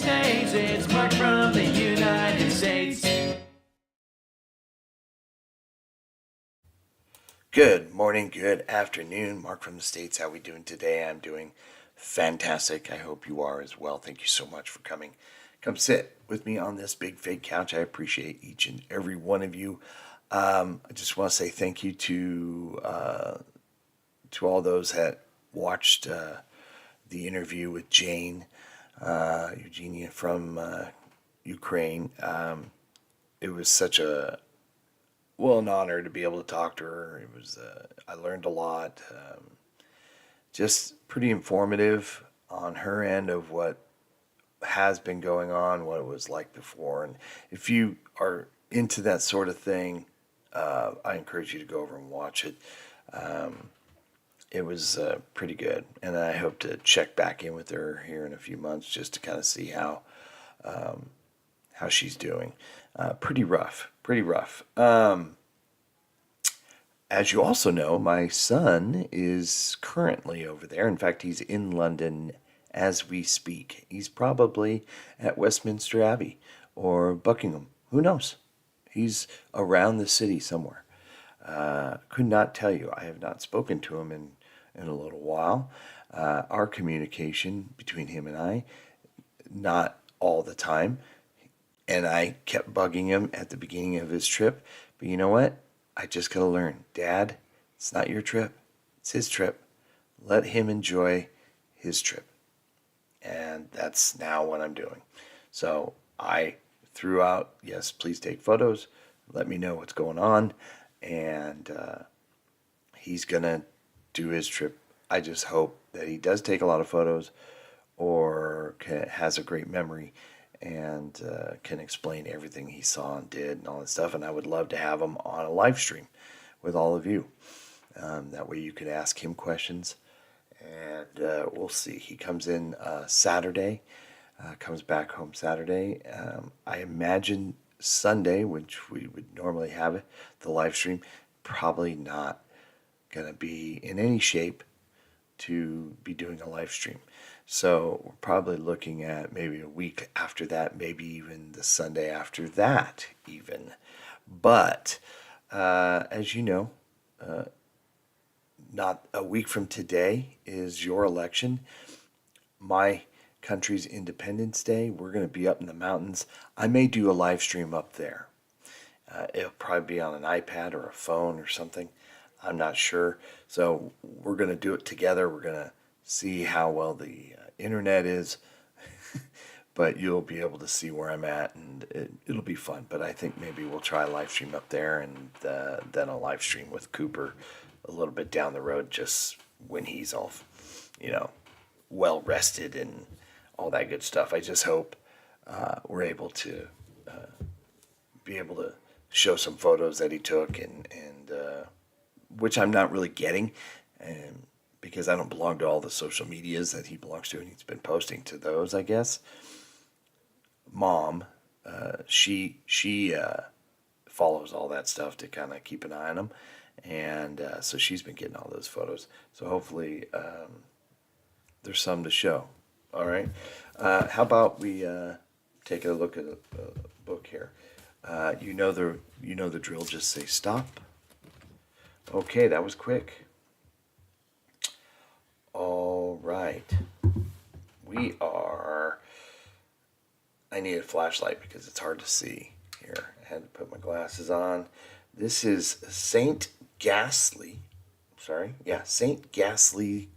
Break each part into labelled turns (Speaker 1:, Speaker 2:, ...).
Speaker 1: States. It's Mark from the United States.
Speaker 2: Good morning, good afternoon. Mark from the States. How we doing today? I'm doing fantastic. I hope you are as well. Thank you so much for coming. Come sit with me on this big fake couch. I appreciate each and every one of you. I just want to say thank you to all those that watched the interview with Jane, Eugenia from Ukraine. It was such an honor to be able to talk to her. It was I learned a lot. Just pretty informative on her end of what has been going on, what it was like before. And if you are into that sort of thing, I encourage you to go over and watch it. It was pretty good, and I hope to check back in with her here in a few months just to kind of see how she's doing. Pretty rough, pretty rough. As you also know, my son is currently over there. In fact, he's in London as we speak. He's probably at Westminster Abbey or Buckingham. Who knows? He's around the city somewhere. Could not tell you. I have not spoken to him in a little while. Our communication between him and I, not all the time. And I kept bugging him at the beginning of his trip. But you know what? I just got to learn. Dad, it's not your trip. It's his trip. Let him enjoy his trip. And that's now what I'm doing. So I threw out, yes, please take photos. Let me know what's going on. And he's going to do his trip. I just hope that he does take a lot of photos or has a great memory and can explain everything he saw and did and all that stuff. And I would love to have him on a live stream with all of you. That way you could ask him questions. And we'll see. He comes in Saturday, comes back home Saturday. I imagine Sunday, which we would normally have it, the live stream, probably not going to be in any shape to be doing a live stream. So we're probably looking at maybe a week after that, maybe even the Sunday after that even. But as you know, not a week from today is your election. My country's Independence Day. We're going to be up in the mountains. I may do a live stream up there. It'll probably be on an iPad or a phone or something. I'm not sure. So we're going to do it together. We're going to see how well the internet is, but you'll be able to see where I'm at, and it'll be fun. But I think maybe we'll try a live stream up there, and then a live stream with Cooper a little bit down the road, just when he's all, well rested and all that good stuff. I just hope we're able to be able to show some photos that he took, and which I'm not really getting, and because I don't belong to all the social medias that he belongs to, and he's been posting to those, I guess. Mom, she follows all that stuff to kind of keep an eye on him, and so she's been getting all those photos. So hopefully there's some to show. All right. How about we take a look at a book here? You know the drill. Just say stop. Okay, that was quick. All right. I need a flashlight because it's hard to see here. I had to put my glasses on. This is St. Ghastly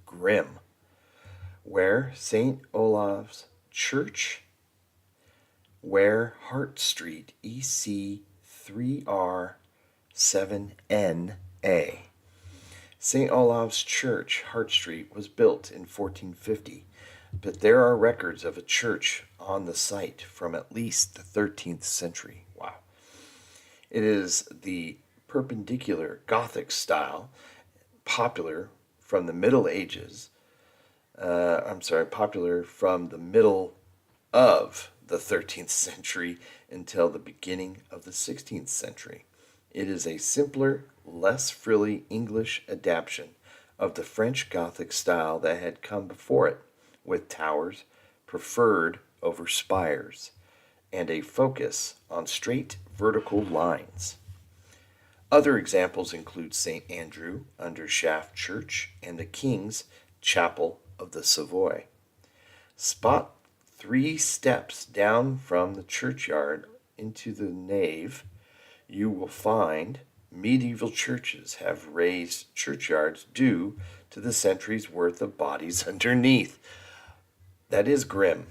Speaker 2: Grim, where St. Olave's Church, where Hart Street, EC 3R7NA. St. Olave's Church, Hart Street, was built in 1450, but there are records of a church on the site from at least the 13th century. Wow. It is the perpendicular Gothic style, popular from the Middle Ages. Popular from the middle of the 13th century until the beginning of the 16th century. It is a simpler, less frilly English adaptation of the French Gothic style that had come before it, with towers, preferred over spires, and a focus on straight vertical lines. Other examples include St. Andrew Undershaft Church and the King's Chapel of the Savoy. Spot 3 steps down from the churchyard into the nave, you will find medieval churches have raised churchyards due to the centuries' worth of bodies underneath. That is grim,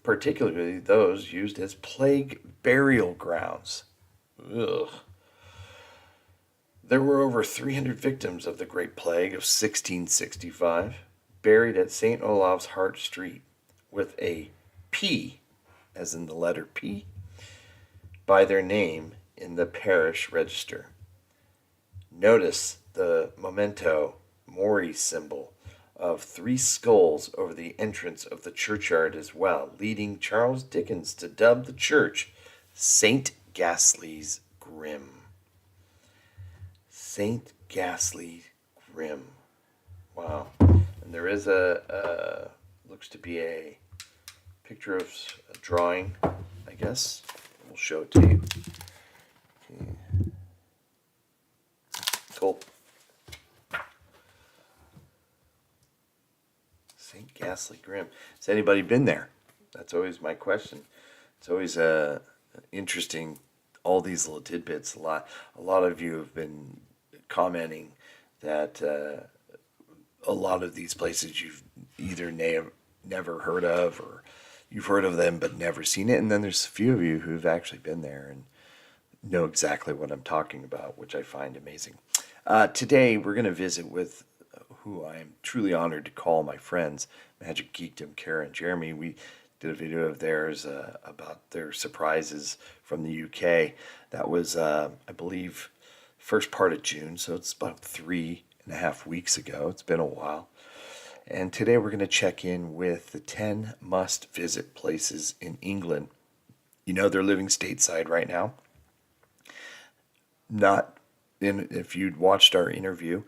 Speaker 2: particularly those used as plague burial grounds. Ugh. There were over 300 victims of the Great Plague of 1665 buried at St. Olave's Hart Street, with a P, as in the letter P, by their name in the parish register. Notice the memento mori symbol of 3 skulls over the entrance of the churchyard as well, leading Charles Dickens to dub the church St. Ghastly's Grim. St. Ghastly Grim. Wow. And there is looks to be a picture of a drawing, I guess. We'll show it to you. Okay. Cool. St. Ghastly Grim. Has anybody been there? That's always my question. It's always interesting, all these little tidbits. A lot of you have been commenting that a lot of these places you've either never heard of, or you've heard of them but never seen it, and then there's a few of you who've actually been there and know exactly what I'm talking about, which I find amazing. Today we're going to visit with who I am truly honored to call my friends, Magic Geekdom, Kara and Jeremy. We did a video of theirs about their surprises from the UK. That was, I believe, first part of June, so it's about 3.5 weeks ago. It's been a while. And today we're going to check in with the 10 must-visit places in England. You know they're living stateside right now. If you'd watched our interview,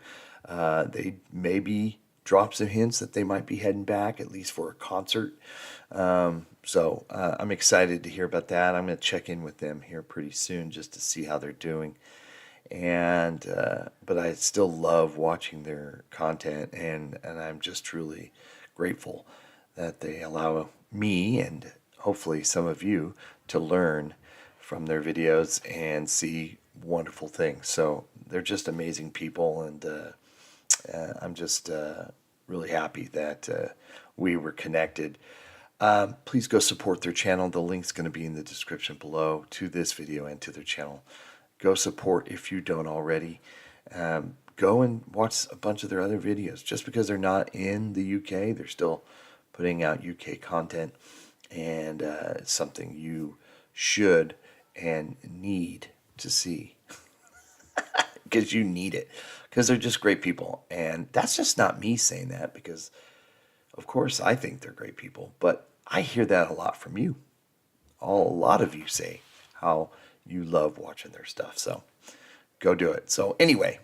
Speaker 2: they maybe dropped some hints that they might be heading back, at least for a concert. So I'm excited to hear about that. I'm going to check in with them here pretty soon just to see how they're doing. And but I still love watching their content, and I'm just truly grateful that they allow me and hopefully some of you to learn from their videos and see wonderful things. So they're just amazing people, and I'm just really happy that we were connected. Please go support their channel. The link's going to be in the description below to this video and to their channel. Go support if you don't already. Go and watch a bunch of their other videos. Just because they're not in the UK, they're still putting out UK content, and it's something you should and need to see. Because you need it. Because they're just great people. And that's just not me saying that, because of course I think they're great people, but I hear that a lot from you. A lot of you say how you love watching their stuff, so go do it. So anyway,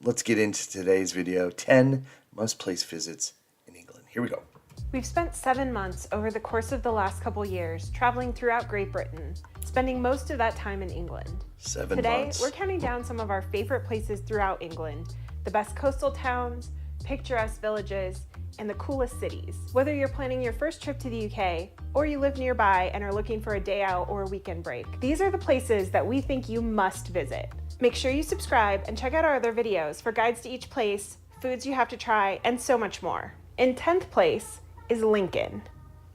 Speaker 2: let's get into today's video, 10 must-place visits in England. Here we go.
Speaker 3: We've spent 7 months over the course of the last couple years traveling throughout Great Britain, spending most of that time in England.
Speaker 2: 7
Speaker 3: Today,
Speaker 2: months.
Speaker 3: we're counting down some of our favorite places throughout England, the best coastal towns, picturesque villages, and the coolest cities. Whether you're planning your first trip to the UK, or you live nearby and are looking for a day out or a weekend break, these are the places that we think you must visit. Make sure you subscribe and check out our other videos for guides to each place, foods you have to try, and so much more. In 10th place is Lincoln.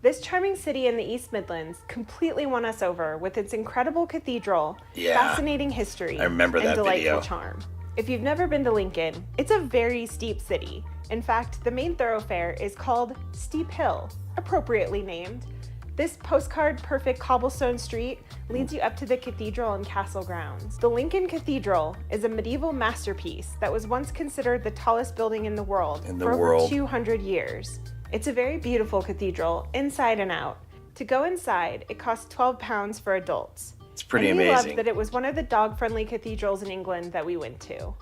Speaker 3: This charming city in the East Midlands completely won us over with its incredible cathedral, fascinating history,
Speaker 2: I remember
Speaker 3: and
Speaker 2: that
Speaker 3: delightful
Speaker 2: video.
Speaker 3: charm. If you've never been to Lincoln, it's a very steep city. In fact, the main thoroughfare is called Steep Hill, appropriately named. This postcard-perfect cobblestone street leads you up to the cathedral and castle grounds. The Lincoln Cathedral is a medieval masterpiece that was once considered the tallest building in the world for over 200 years. It's a very beautiful cathedral, inside and out. To go inside, it costs £12 for adults.
Speaker 2: It's pretty
Speaker 3: and we
Speaker 2: amazing.
Speaker 3: loved that it was one of the dog-friendly cathedrals in England that we went to.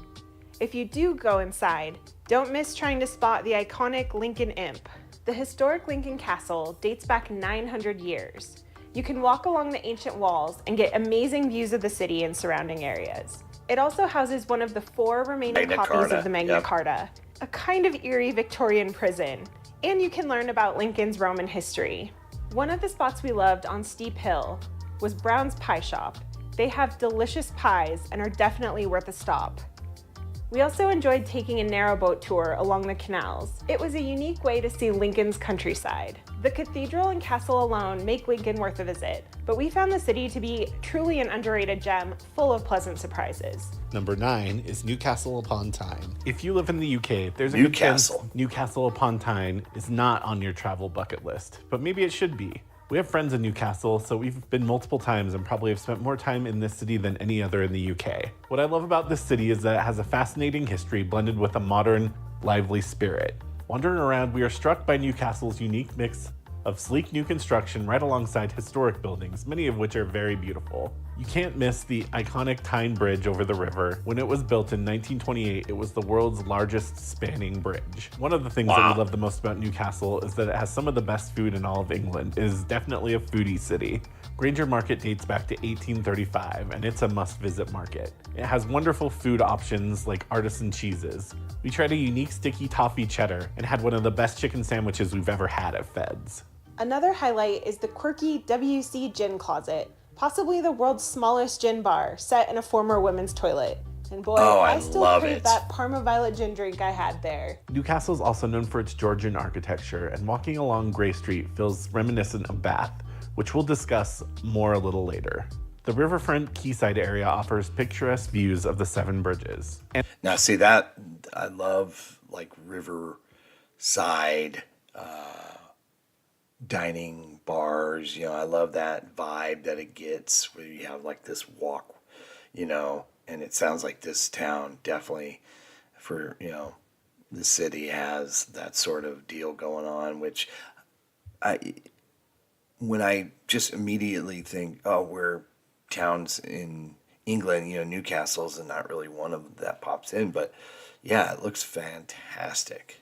Speaker 3: If you do go inside, don't miss trying to spot the iconic Lincoln Imp. The historic Lincoln Castle dates back 900 years. You can walk along the ancient walls and get amazing views of the city and surrounding areas. It also houses one of the 4 remaining copies of the Magna Carta, a kind of eerie Victorian prison, and you can learn about Lincoln's Roman history. One of the spots we loved on Steep Hill was Brown's Pie Shop. They have delicious pies and are definitely worth a stop. We also enjoyed taking a narrowboat tour along the canals. It was a unique way to see Lincoln's countryside. The cathedral and castle alone make Lincoln worth a visit, but we found the city to be truly an underrated gem full of pleasant surprises.
Speaker 4: Number 9 is Newcastle upon Tyne. If you live in the UK, there's a
Speaker 2: Newcastle.
Speaker 4: good chance Newcastle upon Tyne is not on your travel bucket list, but maybe it should be. We have friends in Newcastle, so we've been multiple times and probably have spent more time in this city than any other in the UK. What I love about this city is that it has a fascinating history blended with a modern, lively spirit. Wandering around, we are struck by Newcastle's unique mix of sleek new construction right alongside historic buildings, many of which are very beautiful. You can't miss the iconic Tyne Bridge over the river. When it was built in 1928, it was the world's largest spanning bridge. One of the things that we love the most about Newcastle is that it has some of the best food in all of England. It is definitely a foodie city. Granger Market dates back to 1835, and it's a must-visit market. It has wonderful food options like artisan cheeses. We tried a unique sticky toffee cheddar and had one of the best chicken sandwiches we've ever had at Fed's.
Speaker 3: Another highlight is the quirky WC Gin Closet, possibly the world's smallest gin bar, set in a former women's toilet. And boy, I still crave that Parma Violet gin drink I had there.
Speaker 4: Newcastle is also known for its Georgian architecture, and walking along Grey Street feels reminiscent of Bath, which we'll discuss more a little later. The riverfront quayside area offers picturesque views of the 7 bridges.
Speaker 2: Now, see that I love, like riverside dining bars. I love that vibe that it gets where you have like this walk, and it sounds like this town definitely for, the city has that sort of deal going on, which when I just immediately think, oh, we're towns in England, Newcastle's not really one of them that pops in, but yeah, it looks fantastic.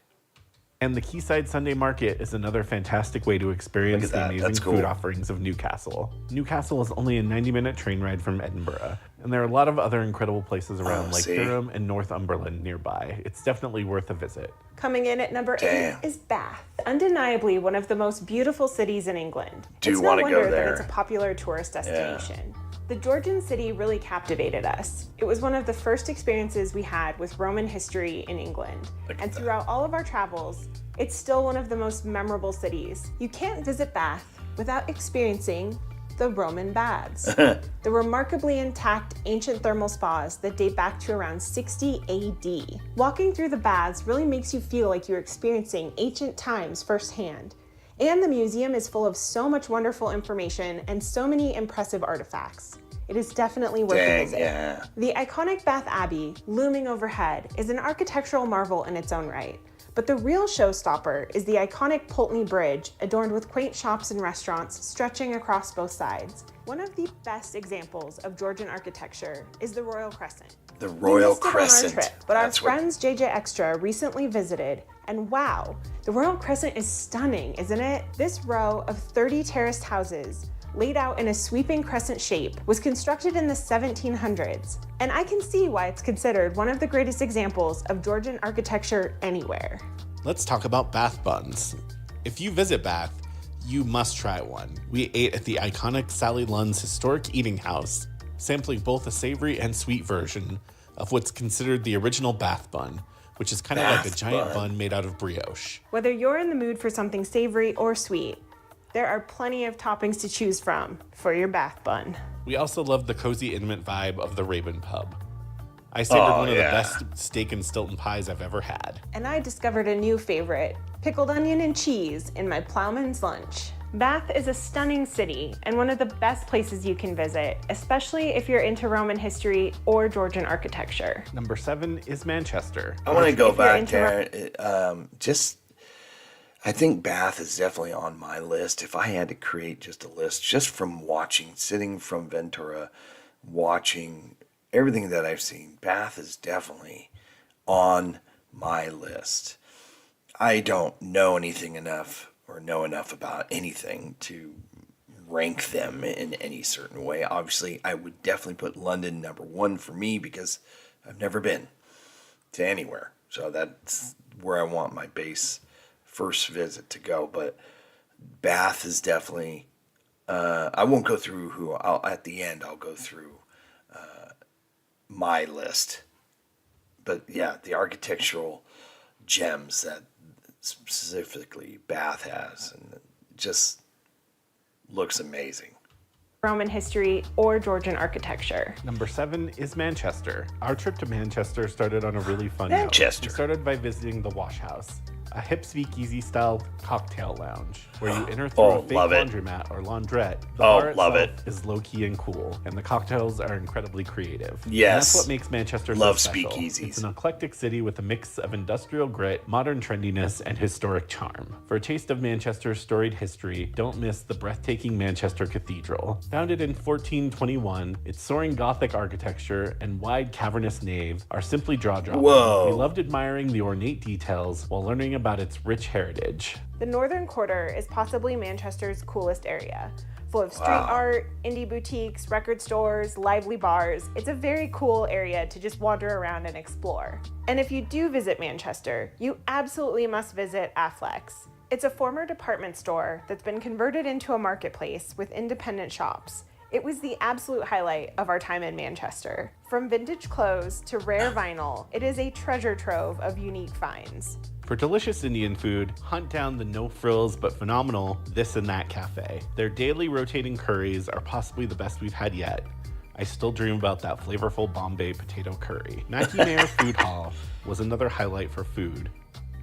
Speaker 4: And the Quayside Sunday Market is another fantastic way to experience the amazing food offerings of Newcastle. Newcastle is only a 90-minute train ride from Edinburgh, and there are a lot of other incredible places around Durham and Northumberland nearby. It's definitely worth a visit.
Speaker 3: Coming in at number 8 is Bath. Undeniably one of the most beautiful cities in England.
Speaker 2: Do want to go there.
Speaker 3: That it's a popular tourist destination. Yeah. The Georgian city really captivated us. It was one of the first experiences we had with Roman history in England. And throughout all of our travels, it's still one of the most memorable cities. You can't visit Bath without experiencing the Roman baths. The remarkably intact ancient thermal spas that date back to around 60 AD. Walking through the baths really makes you feel like you're experiencing ancient times firsthand. And the museum is full of so much wonderful information and so many impressive artifacts. It is definitely worth a visit.
Speaker 2: Yeah.
Speaker 3: The iconic Bath Abbey, looming overhead, is an architectural marvel in its own right. But the real showstopper is the iconic Pulteney Bridge, adorned with quaint shops and restaurants stretching across both sides. One of the best examples of Georgian architecture is the Royal Crescent.
Speaker 2: The Royal Crescent.
Speaker 3: On our trip, but our friends JJ Extra recently visited, and wow, the Royal Crescent is stunning, isn't it? This row of 30 terraced houses, laid out in a sweeping crescent shape, was constructed in the 1700s, and I can see why it's considered one of the greatest examples of Georgian architecture anywhere.
Speaker 4: Let's talk about Bath buns. If you visit Bath, you must try one. We ate at the iconic Sally Lunn's historic eating house, sampling both a savory and sweet version of what's considered the original Bath bun, which is kind of like a giant bun made out of brioche.
Speaker 3: Whether you're in the mood for something savory or sweet, there are plenty of toppings to choose from for your Bath bun.
Speaker 4: We also love the cozy, intimate vibe of the Raven Pub. I savored one of the best steak and Stilton pies I've ever had.
Speaker 3: And I discovered a new favorite, pickled onion and cheese in my ploughman's lunch. Bath is a stunning city and one of the best places you can visit, especially if you're into Roman history or Georgian architecture.
Speaker 4: Number 7 is Manchester.
Speaker 2: I want to go back there. I think Bath is definitely on my list. If I had to create just a list, just from sitting from Ventura, watching everything that I've seen, Bath is definitely on my list. I don't know anything enough or know enough about anything to rank them in any certain way. Obviously, I would definitely put London number one for me because I've never been to anywhere. So that's where I want my base first visit to go. But Bath is definitely, I won't go through at the end, I'll go through my list. But yeah, the architectural gems that specifically Bath has, and it just looks amazing.
Speaker 3: Roman history, or Georgian architecture.
Speaker 4: Number 7 is Manchester. Our trip to Manchester started on a really fun note.
Speaker 2: Manchester.
Speaker 4: We started by visiting the Wash House, a hip speakeasy style cocktail lounge where you enter through a fake laundromat or laundrette. The bar itself is low-key and cool, and the cocktails are incredibly creative.
Speaker 2: Yes.
Speaker 4: And that's what makes Manchester
Speaker 2: Love
Speaker 4: so special.
Speaker 2: speakeasies.
Speaker 4: It's an eclectic city with a mix of industrial grit, modern trendiness, and historic charm. For a taste of Manchester's storied history, don't miss the breathtaking Manchester Cathedral. Founded in 1421, its soaring Gothic architecture and wide cavernous nave are simply jaw-dropping.
Speaker 2: Whoa.
Speaker 4: We loved admiring the ornate details while learning about its rich heritage.
Speaker 3: The Northern Quarter is possibly Manchester's coolest area. Full of street art, indie boutiques, record stores, lively bars. It's a very cool area to just wander around and explore. And if you do visit Manchester, you absolutely must visit Affleck's. It's a former department store that's been converted into a marketplace with independent shops. It was the absolute highlight of our time in Manchester. From vintage clothes to rare vinyl, it is a treasure trove of unique finds.
Speaker 4: For delicious Indian food, hunt down the no-frills but phenomenal This and That Cafe. Their daily rotating curries are possibly the best we've had yet. I still dream about that flavorful Bombay potato curry. Mackie Mayor Food Hall was another highlight for food.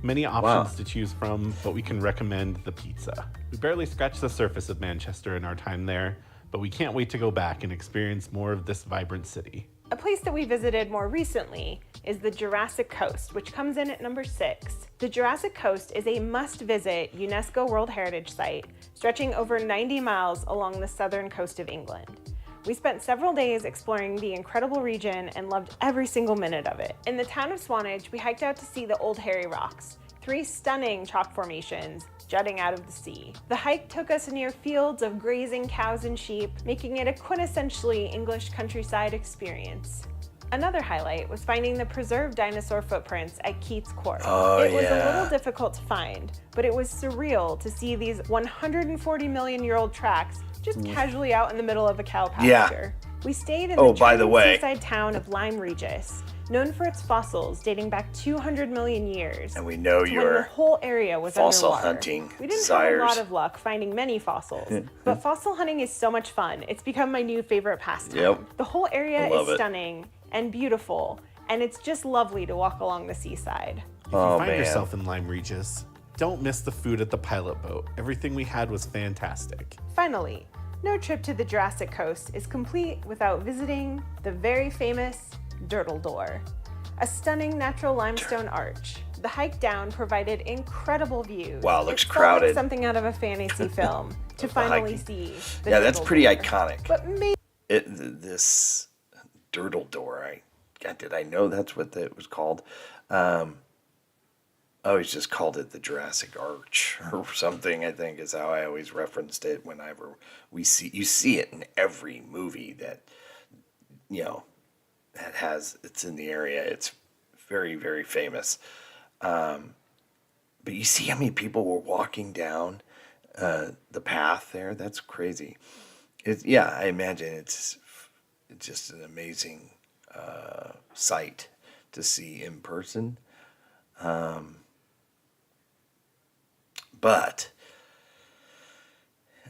Speaker 4: Many options to choose from, but we can recommend the pizza. We barely scratched the surface of Manchester in our time there, but we can't wait to go back and experience more of this vibrant city.
Speaker 3: A place that we visited more recently is the Jurassic Coast, which comes in at number 6. The Jurassic Coast is a must-visit UNESCO World Heritage Site stretching over 90 miles along the southern coast of England. We spent several days exploring the incredible region and loved every single minute of it. In the town of Swanage, we hiked out to see the Old Harry Rocks, 3 stunning chalk formations jutting out of the sea. The hike took us near fields of grazing cows and sheep, making it a quintessentially English countryside experience. Another highlight was finding the preserved dinosaur footprints at Keats Court. It was a little difficult to find, but it was surreal to see these 140 million year old tracks just casually out in the middle of a cow pasture. We stayed in the charming seaside town of Lyme Regis, known for its fossils dating back 200 million years.
Speaker 2: And we know your
Speaker 3: the whole area was
Speaker 2: fossil
Speaker 3: underwater.
Speaker 2: hunting
Speaker 3: We didn't
Speaker 2: desires.
Speaker 3: have a lot of luck finding many fossils, but fossil hunting is so much fun. It's become my new favorite pastime.
Speaker 2: Yep.
Speaker 3: The whole area
Speaker 2: love
Speaker 3: is
Speaker 2: it.
Speaker 3: stunning and beautiful, and it's just lovely to walk along the seaside.
Speaker 4: If you find yourself in Lyme Regis, don't miss the food at the pilot boat. Everything we had was fantastic.
Speaker 3: Finally, no trip to the Jurassic Coast is complete without visiting the very famous Dirtle Door, a stunning natural limestone arch. The hike down provided incredible views.
Speaker 2: Wow, it looks
Speaker 3: felt
Speaker 2: crowded.
Speaker 3: like something out of a fantasy film to finally see the
Speaker 2: Yeah, that's
Speaker 3: Dirtle
Speaker 2: pretty
Speaker 3: Door.
Speaker 2: iconic.
Speaker 3: But maybe
Speaker 2: This Dirtle Door, did I know that's what it was called? I always just called it the Jurassic Arch or something, I think is how I always referenced it whenever you see it in every movie that, it's in the area. It's very, very famous. But you see how many people were walking down the path there? That's crazy. I imagine it's just an amazing sight to see in person. But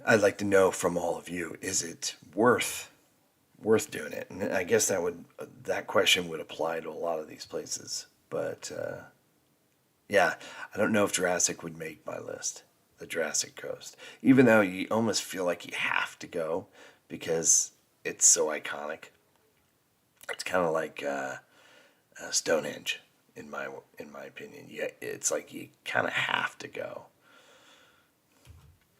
Speaker 2: I'd like to know from all of you, is it worth doing it? And I guess that question would apply to a lot of these places. But I don't know if Jurassic would make my list, the Jurassic Coast. Even though you almost feel like you have to go because it's so iconic. It's kind of like Stonehenge, in my opinion. Yeah, it's like you kind of have to go.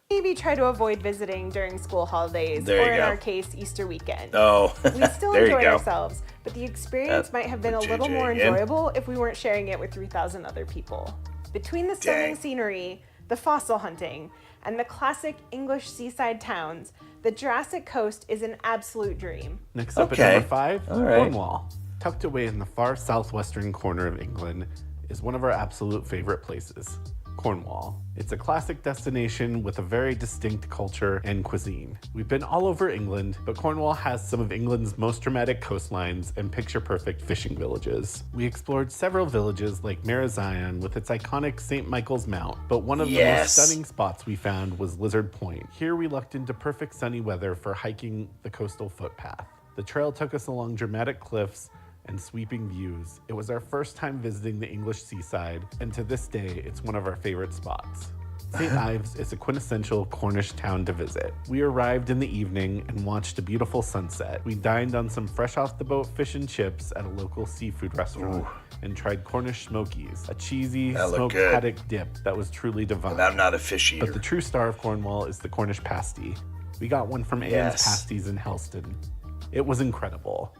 Speaker 3: Maybe try to avoid visiting during school holidays,
Speaker 2: There
Speaker 3: or
Speaker 2: you
Speaker 3: in
Speaker 2: go.
Speaker 3: our case, Easter weekend.
Speaker 2: Oh,
Speaker 3: We still
Speaker 2: there you
Speaker 3: enjoyed
Speaker 2: go.
Speaker 3: ourselves, but the experience
Speaker 2: That
Speaker 3: might have been a
Speaker 2: with
Speaker 3: little
Speaker 2: JJ
Speaker 3: more
Speaker 2: again.
Speaker 3: enjoyable if we weren't sharing it with 3,000 other people. Between the stunning
Speaker 2: Dang.
Speaker 3: scenery, the fossil hunting, and the classic English seaside towns, the Jurassic Coast is an absolute dream.
Speaker 4: Next up
Speaker 2: Okay.
Speaker 4: at number 5,
Speaker 2: All right.
Speaker 4: Cornwall. Tucked away in the far southwestern corner of England is one of our absolute favorite places, Cornwall. It's a classic destination with a very distinct culture and cuisine. We've been all over England, but Cornwall has some of England's most dramatic coastlines and picture-perfect fishing villages. We explored several villages like Marazion with its iconic St. Michael's Mount, but one of the
Speaker 2: Yes.
Speaker 4: most stunning spots we found was Lizard Point. Here we lucked into perfect sunny weather for hiking the coastal footpath. The trail took us along dramatic cliffs and sweeping views. It was our first time visiting the English seaside, and to this day, it's one of our favorite spots. St. Ives is a quintessential Cornish town to visit. We arrived in the evening and watched a beautiful sunset. We dined on some fresh off the boat fish and chips at a local seafood restaurant and tried Cornish smokies, a cheesy
Speaker 2: That looked
Speaker 4: smoked
Speaker 2: good.
Speaker 4: haddock dip that was truly divine.
Speaker 2: And I'm not a fish eater.
Speaker 4: But the true star of Cornwall is the Cornish pasty. We got one from Anne's
Speaker 2: Yes.
Speaker 4: Pasties in Helston. It was incredible.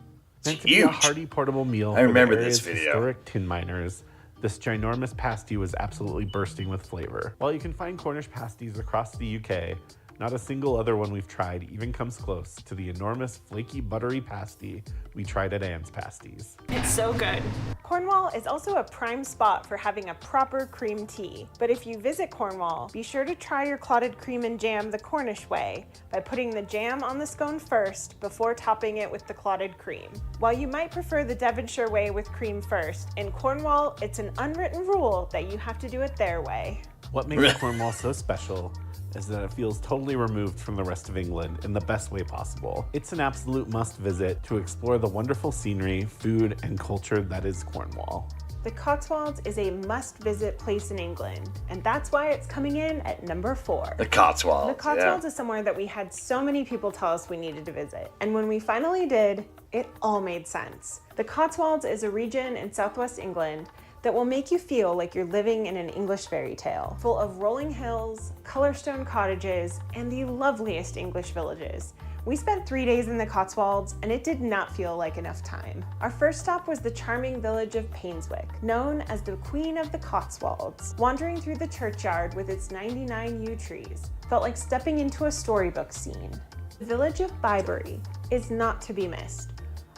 Speaker 4: Meant to be
Speaker 2: huge.
Speaker 4: a hearty portable meal
Speaker 2: I
Speaker 4: for
Speaker 2: remember
Speaker 4: the
Speaker 2: this
Speaker 4: area's
Speaker 2: video.
Speaker 4: historic tin miners. This ginormous pasty was absolutely bursting with flavor. While you can find Cornish pasties across the UK, not a single other one we've tried even comes close to the enormous flaky buttery pasty we tried at Anne's Pasties.
Speaker 3: It's so good. Cornwall is also a prime spot for having a proper cream tea. But if you visit Cornwall, be sure to try your clotted cream and jam the Cornish way by putting the jam on the scone first before topping it with the clotted cream. While you might prefer the Devonshire way with cream first, in Cornwall, it's an unwritten rule that you have to do it their way.
Speaker 4: What makes Cornwall so special is that it feels totally removed from the rest of England in the best way possible. It's an absolute must visit to explore the wonderful scenery, food, and culture that is Cornwall.
Speaker 3: The Cotswolds is a must-visit place in England, and that's why it's coming in at number 4.
Speaker 2: The Cotswolds.
Speaker 3: The Cotswolds is somewhere that we had so many people tell us we needed to visit. And when we finally did, it all made sense. The Cotswolds is a region in southwest England that will make you feel like you're living in an English fairy tale, full of rolling hills, colorstone cottages, and the loveliest English villages. We spent 3 days in the Cotswolds, and it did not feel like enough time. Our first stop was the charming village of Painswick, known as the Queen of the Cotswolds. Wandering through the churchyard with its 99 yew trees felt like stepping into a storybook scene. The village of Bybury is not to be missed.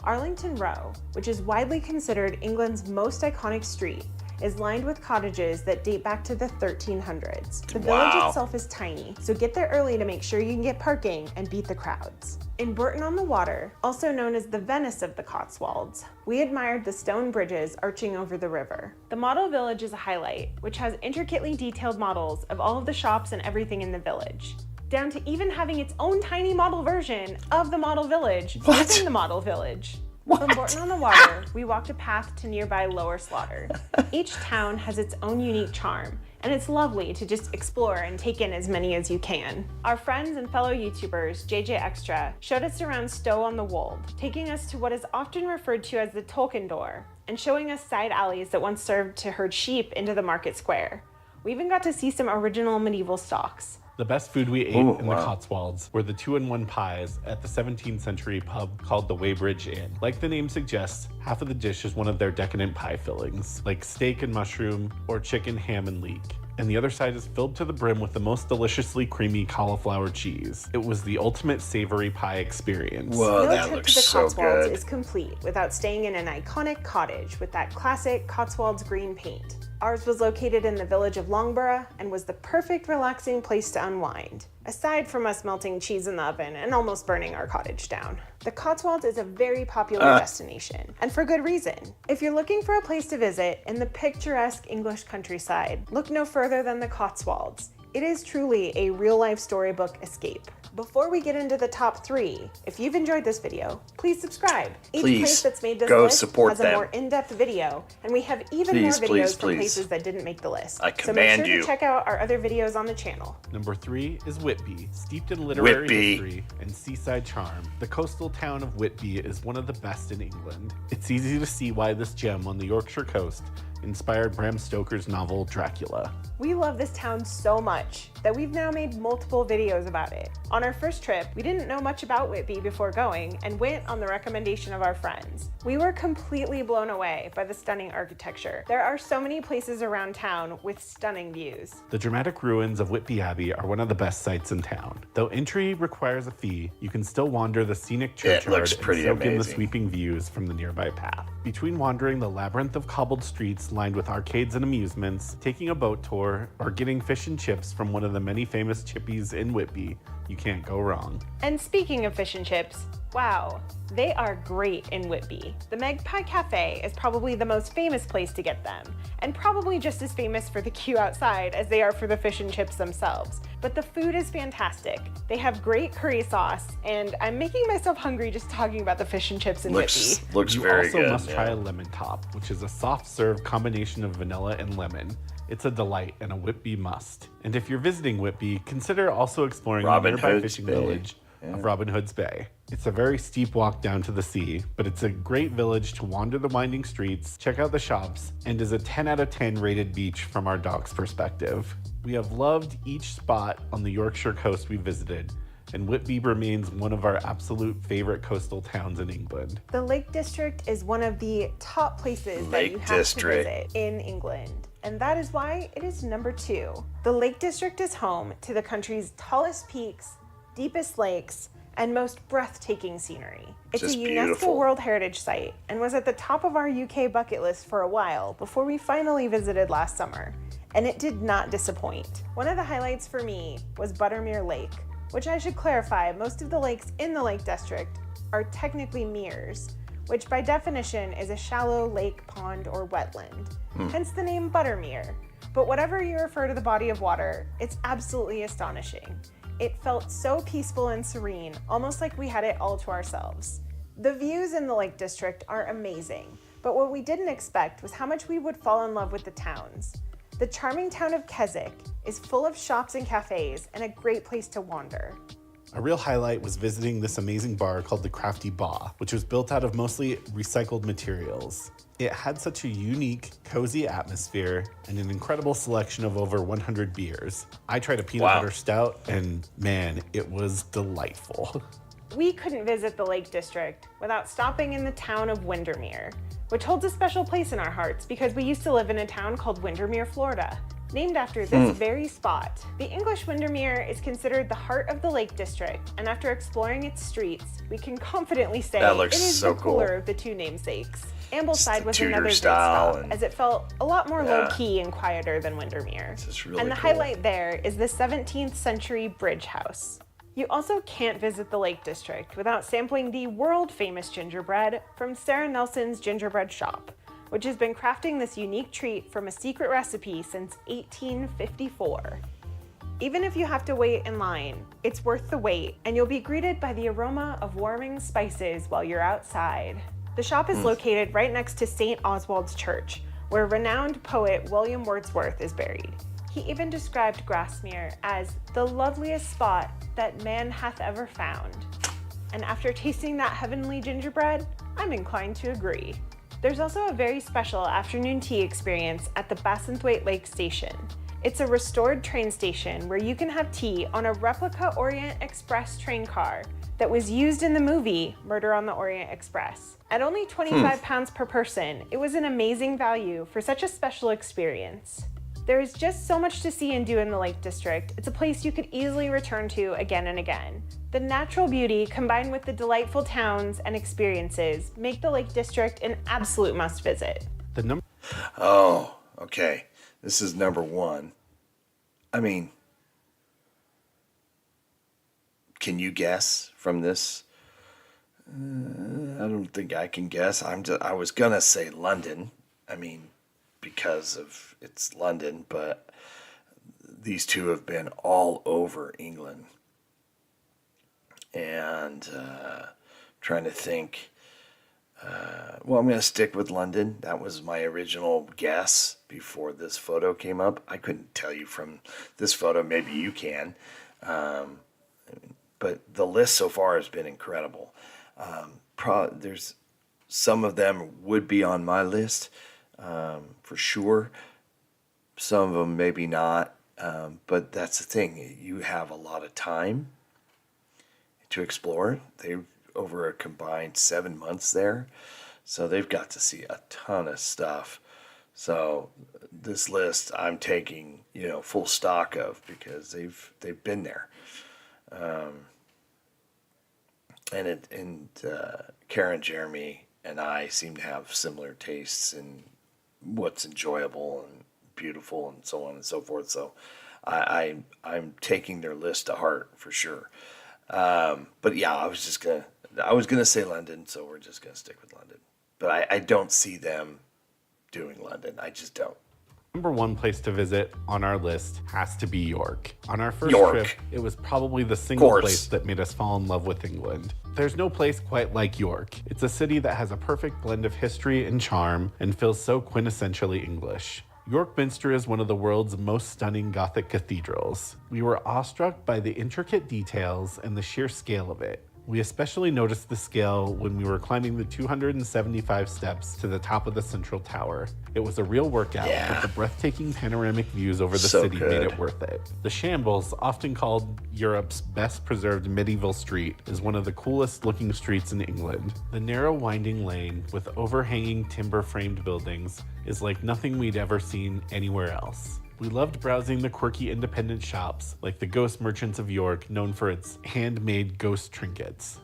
Speaker 3: Arlington Row, which is widely considered England's most iconic street, is lined with cottages that date back to the 1300s. The village
Speaker 2: Wow.
Speaker 3: itself is tiny, so get there early to make sure you can get parking and beat the crowds. In Burton-on-the-Water, also known as the Venice of the Cotswolds, we admired the stone bridges arching over the river. The model village is a highlight, which has intricately detailed models of all of the shops and everything in the village, down to even having its own tiny model version of the model village within the model village. From Burton-on-the-Water, we walked a path to nearby Lower Slaughter. Each town has its own unique charm, and it's lovely to just explore and take in as many as you can. Our friends and fellow YouTubers, JJ Extra, showed us around Stow-on-the-Wold, taking us to what is often referred to as the Tolkien Door, and showing us side alleys that once served to herd sheep into the market square. We even got to see some original medieval stocks.
Speaker 4: The best food we ate
Speaker 2: Ooh,
Speaker 4: in
Speaker 2: wow.
Speaker 4: the Cotswolds were the 2-in-1 pies at the 17th century pub called the Weybridge Inn. Like the name suggests, half of the dish is one of their decadent pie fillings, like steak and mushroom or chicken, ham, and leek. And the other side is filled to the brim with the most deliciously creamy cauliflower cheese. It was the ultimate savory pie experience.
Speaker 2: Whoa,
Speaker 3: No
Speaker 2: that
Speaker 3: trip
Speaker 2: looks
Speaker 3: to the
Speaker 2: so
Speaker 3: Cotswolds
Speaker 2: good.
Speaker 3: is complete without staying in an iconic cottage with that classic Cotswolds green paint. Ours was located in the village of Longborough and was the perfect relaxing place to unwind, aside from us melting cheese in the oven and almost burning our cottage down. The Cotswolds is a very popular destination, and for good reason. If you're looking for a place to visit in the picturesque English countryside, look no further than the Cotswolds. It is truly a real-life storybook escape. Before we get into the top 3, if you've enjoyed this video, please subscribe. Each
Speaker 2: Please,
Speaker 3: place that's made this
Speaker 2: go
Speaker 3: list
Speaker 2: support
Speaker 3: has a
Speaker 2: them.
Speaker 3: more in-depth video, and we have even
Speaker 2: Please,
Speaker 3: more videos
Speaker 2: please,
Speaker 3: from
Speaker 2: please.
Speaker 3: places that didn't make the list.
Speaker 2: I
Speaker 3: So make
Speaker 2: command
Speaker 3: sure
Speaker 2: you.
Speaker 3: to check out our other videos on the channel.
Speaker 4: Number 3 is Whitby. Steeped in literary
Speaker 2: Whitby.
Speaker 4: history and seaside charm, the coastal town of Whitby is one of the best in England. It's easy to see why this gem on the Yorkshire coast inspired Bram Stoker's novel Dracula.
Speaker 3: We love this town so much that we've now made multiple videos about it. On our first trip, we didn't know much about Whitby before going and went on the recommendation of our friends. We were completely blown away by the stunning architecture. There are so many places around town with stunning views.
Speaker 4: The dramatic ruins of Whitby Abbey are one of the best sights in town. Though entry requires a fee, you can still wander the scenic churchyard and soak in the sweeping views from the nearby path. Between wandering the labyrinth of cobbled streets lined with arcades and amusements, taking a boat tour, or getting fish and chips from one of the many famous chippies in Whitby, you can't go wrong.
Speaker 3: And speaking of fish and chips, wow, they are great in Whitby. The Magpie Cafe is probably the most famous place to get them, and probably just as famous for the queue outside as they are for the fish and chips themselves. But the food is fantastic. They have great curry sauce, and I'm making myself hungry just talking about the fish and chips in Whitby.
Speaker 2: Looks
Speaker 4: you
Speaker 2: very good.
Speaker 4: You also must try a lemon top, which is a soft serve combination of vanilla and lemon. It's a delight and a Whitby must. And if you're visiting Whitby, consider also exploring the nearby fishing village of Robin Hood's Bay. It's a very steep walk down to the sea, but it's a great village to wander the winding streets, check out the shops, and is a 10 out of 10 rated beach from our dog's perspective. We have loved each spot on the Yorkshire coast we visited, and Whitby remains one of our absolute favorite coastal towns in England.
Speaker 3: The Lake District is one of the top places that you have to visit in England, and that is why it is number 2. The Lake District is home to the country's tallest peaks, deepest lakes, and most breathtaking scenery. It's a UNESCO World Heritage Site and was at the top of our UK bucket list for a while before we finally visited last summer, and it did not disappoint. One of the highlights for me was Buttermere Lake, which I should clarify, most of the lakes in the Lake District are technically meres, which by definition is a shallow lake, pond, or wetland, hence the name Buttermere. But whatever you refer to the body of water, it's absolutely astonishing. It felt so peaceful and serene, almost like we had it all to ourselves. The views in the Lake District are amazing, but what we didn't expect was how much we would fall in love with the towns. The charming town of Keswick is full of shops and cafes and a great place to wander.
Speaker 4: A real highlight was visiting this amazing bar called the Crafty Ba, which was built out of mostly recycled materials. It had such a unique, cozy atmosphere and an incredible selection of over 100 beers. I tried a peanut butter stout, and man, it was delightful.
Speaker 3: We couldn't visit the Lake District without stopping in the town of Windermere, which holds a special place in our hearts because we used to live in a town called Windermere, Florida, named after this very spot. The English Windermere is considered the heart of the Lake District, and after exploring its streets, we can confidently say it is the cooler of the two namesakes. Ambleside was another great stop, as it felt a lot more low-key and quieter than Windermere. And the highlight there is the 17th century bridge house. You also can't visit the Lake District without sampling the world-famous gingerbread from Sarah Nelson's Gingerbread Shop, which has been crafting this unique treat from a secret recipe since 1854. Even if you have to wait in line, it's worth the wait, and you'll be greeted by the aroma of warming spices while you're outside. The shop is located right next to St. Oswald's Church, where renowned poet William Wordsworth is buried. He even described Grasmere as the loveliest spot that man hath ever found. And after tasting that heavenly gingerbread, I'm inclined to agree. There's also a very special afternoon tea experience at the Bassenthwaite Lake Station. It's a restored train station where you can have tea on a replica Orient Express train car that was used in the movie Murder on the Orient Express. At only £25 per person, it was an amazing value for such a special experience. There is just so much to see and do in the Lake District. It's a place you could easily return to again and again. The natural beauty combined with the delightful towns and experiences make the Lake District an absolute must visit.
Speaker 2: Oh, okay. This is number 1. I mean, can you guess from this? I don't think I can guess. I was gonna say London. I mean, because of it's London, but these two have been all over England. And trying to think. Well, I'm going to stick with London. That was my original guess before this photo came up. I couldn't tell you from this photo. Maybe you can. But the list so far has been incredible. There's some of them would be on my list. for sure. Some of them maybe not, but that's the thing. You have a lot of time to explore. They've over a combined 7 months there, so they've got to see a ton of stuff. So this list I'm taking, full stock of because they've been there. And Karen, Jeremy, and I seem to have similar tastes in what's enjoyable and beautiful and so on and so forth. So I'm taking their list to heart for sure. But yeah, I was gonna say London, so we're just gonna stick with London. But I don't see them doing London. I just don't.
Speaker 4: Number one place to visit on our list has to be York. On our first
Speaker 2: York.
Speaker 4: trip, it was probably the single
Speaker 2: Course.
Speaker 4: place that made us fall in love with England. There's no place quite like York. It's a city that has a perfect blend of history and charm and feels so quintessentially English. York Minster is one of the world's most stunning Gothic cathedrals. We were awestruck by the intricate details and the sheer scale of it. We especially noticed the scale when we were climbing the 275 steps to the top of the central tower. It was a real workout, but the breathtaking panoramic views over the city made it worth it. The Shambles, often called Europe's best preserved medieval street, is one of the coolest looking streets in England. The narrow winding lane with overhanging timber framed buildings is like nothing we'd ever seen anywhere else. We loved browsing the quirky independent shops like the Ghost Merchants of York, known for its handmade ghost trinkets.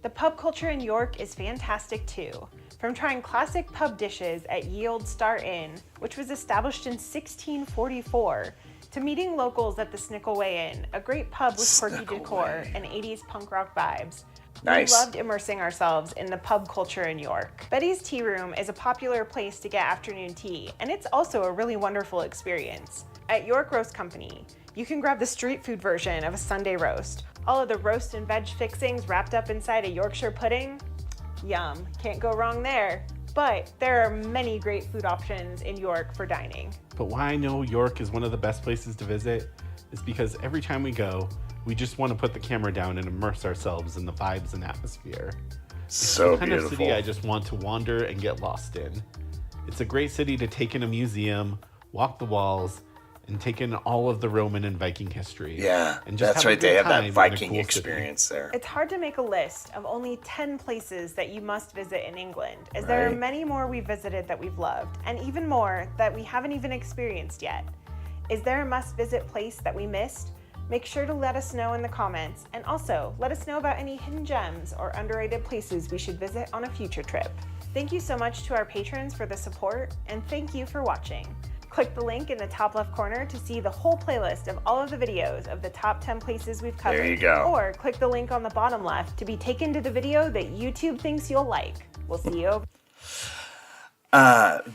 Speaker 3: The pub culture in York is fantastic too. From trying classic pub dishes at Ye Olde Star Inn, which was established in 1644, to meeting locals at the Snickleway Inn, a great pub with quirky decor and 80s punk rock vibes.
Speaker 2: Nice.
Speaker 3: We loved immersing ourselves in the pub culture in York. Betty's Tea Room is a popular place to get afternoon tea, and it's also a really wonderful experience. At York Roast Company, you can grab the street food version of a Sunday roast. All of the roast and veg fixings wrapped up inside a Yorkshire pudding. Yum, can't go wrong there. But there are many great food options in York for dining.
Speaker 4: But why I know York is one of the best places to visit is because every time we go, we just want to put the camera down and immerse ourselves in the vibes and atmosphere.
Speaker 2: So
Speaker 4: It's the kind
Speaker 2: beautiful.
Speaker 4: of city I just want to wander and get lost in. It's a great city to take in a museum, walk the walls, and take in all of the Roman and Viking history.
Speaker 2: Yeah,
Speaker 4: and just
Speaker 2: that's
Speaker 4: have a
Speaker 2: right. They
Speaker 4: good
Speaker 2: have
Speaker 4: time
Speaker 2: that
Speaker 4: in a
Speaker 2: Viking
Speaker 4: cool
Speaker 2: experience there.
Speaker 3: It's hard to make a list of only 10 places that you must visit in England, as there are
Speaker 2: Right.
Speaker 3: many more we visited that we've loved, and even more that we haven't even experienced yet. Is there a must-visit place that we missed? Make sure to let us know in the comments, and also let us know about any hidden gems or underrated places we should visit on a future trip. Thank you so much to our patrons for the support, and thank you for watching. Click the link in the top left corner to see the whole playlist of all of the videos of the top 10 places we've covered.
Speaker 2: There you go.
Speaker 3: Or click the link on the bottom left to be taken to the video that YouTube thinks you'll like. We'll see you over.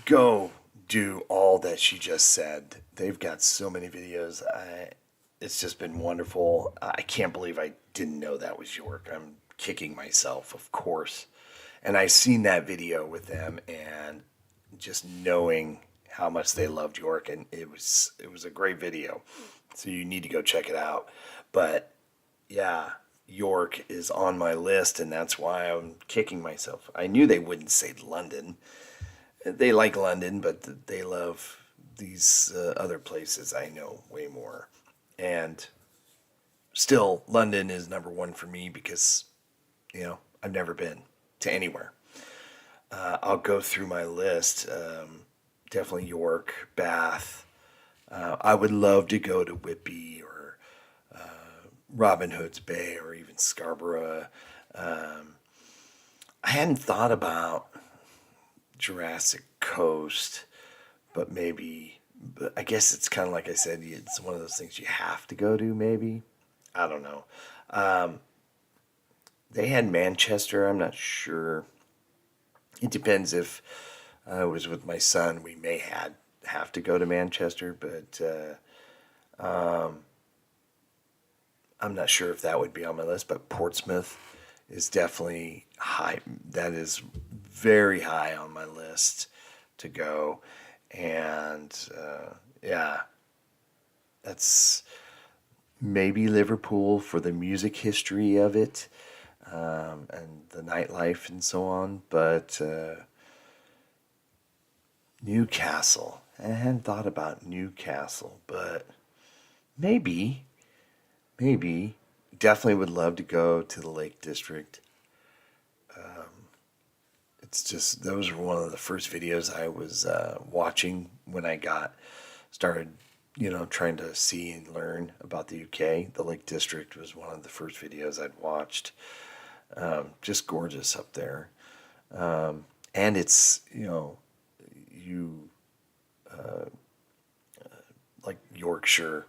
Speaker 2: Go do all that she just said. They've got so many videos. It's just been wonderful. I can't believe I didn't know that was York. I'm kicking myself, of course. And I seen that video with them, and just knowing how much they loved York, and it was a great video. So you need to go check it out. But yeah, York is on my list, and that's why I'm kicking myself. I knew they wouldn't say London. They like London, but they love these other places I know way more. And still, London is number one for me because, I've never been to anywhere. I'll go through my list. Definitely York, Bath. I would love to go to Whitby or Robin Hood's Bay or even Scarborough. I hadn't thought about Jurassic Coast, but I guess it's kind of like I said, it's one of those things you have to go to, maybe. I don't know. They had Manchester, I'm not sure. It depends if I was with my son, we may have to go to Manchester, but I'm not sure if that would be on my list, but Portsmouth is definitely high. That is very high on my list to go. And that's maybe Liverpool for the music history of it, and the nightlife and so on. But Newcastle. I hadn't thought about Newcastle, but maybe. Definitely would love to go to the Lake District. It's just, those were one of the first videos I was watching when I started, trying to see and learn about the UK. The Lake District was one of the first videos I'd watched. Just gorgeous up there. And it's, like Yorkshire,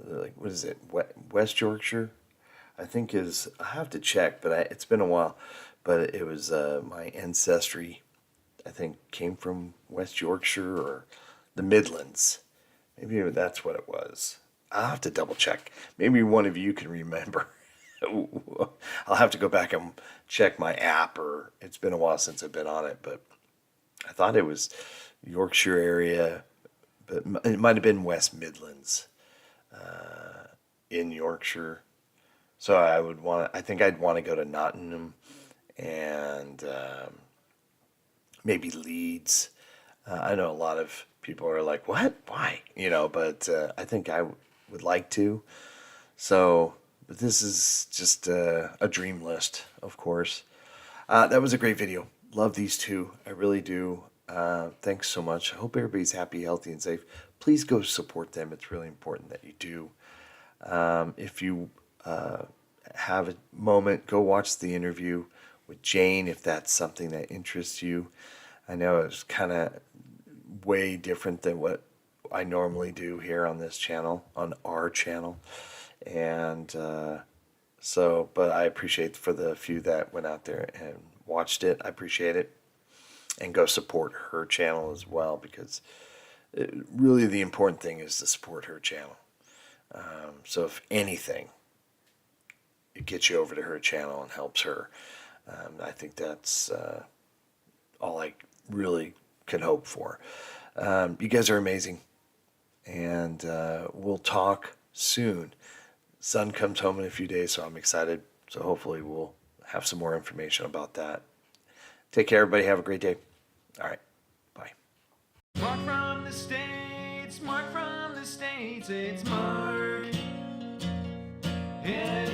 Speaker 2: like, what is it, West Yorkshire, I think I have to check, but it's been a while. But it was my ancestry, I think, came from West Yorkshire or the Midlands. Maybe that's what it was. I'll have to double check. Maybe one of you can remember. I'll have to go back and check my app, or it's been a while since I've been on it, but I thought it was Yorkshire area, but it might have been West Midlands in Yorkshire. So I think I'd want to go to Nottingham and maybe Leeds. I know a lot of people are like, what? Why? But I think I would like to. So, but this is just a dream list, of course. That was a great video. Love these two. I really do. Thanks so much. I hope everybody's happy, healthy, and safe. Please go support them. It's really important that you do. If you have a moment, go watch the interview with Jane if that's something that interests you. I know it's kind of way different than what I normally do here on this channel, on our channel. And but I appreciate for the few that went out there and watched it. I appreciate it. And go support her channel as well, because really the important thing is to support her channel. So if anything, it gets you over to her channel and helps her. I think that's all I really can hope for. You guys are amazing, and we'll talk soon. Son comes home in a few days, so I'm excited. So hopefully we'll have some more information about that. Take care, everybody. Have a great day. All right. Bye.
Speaker 1: Mark from the States, Mark from the States, it's Mark. Yeah.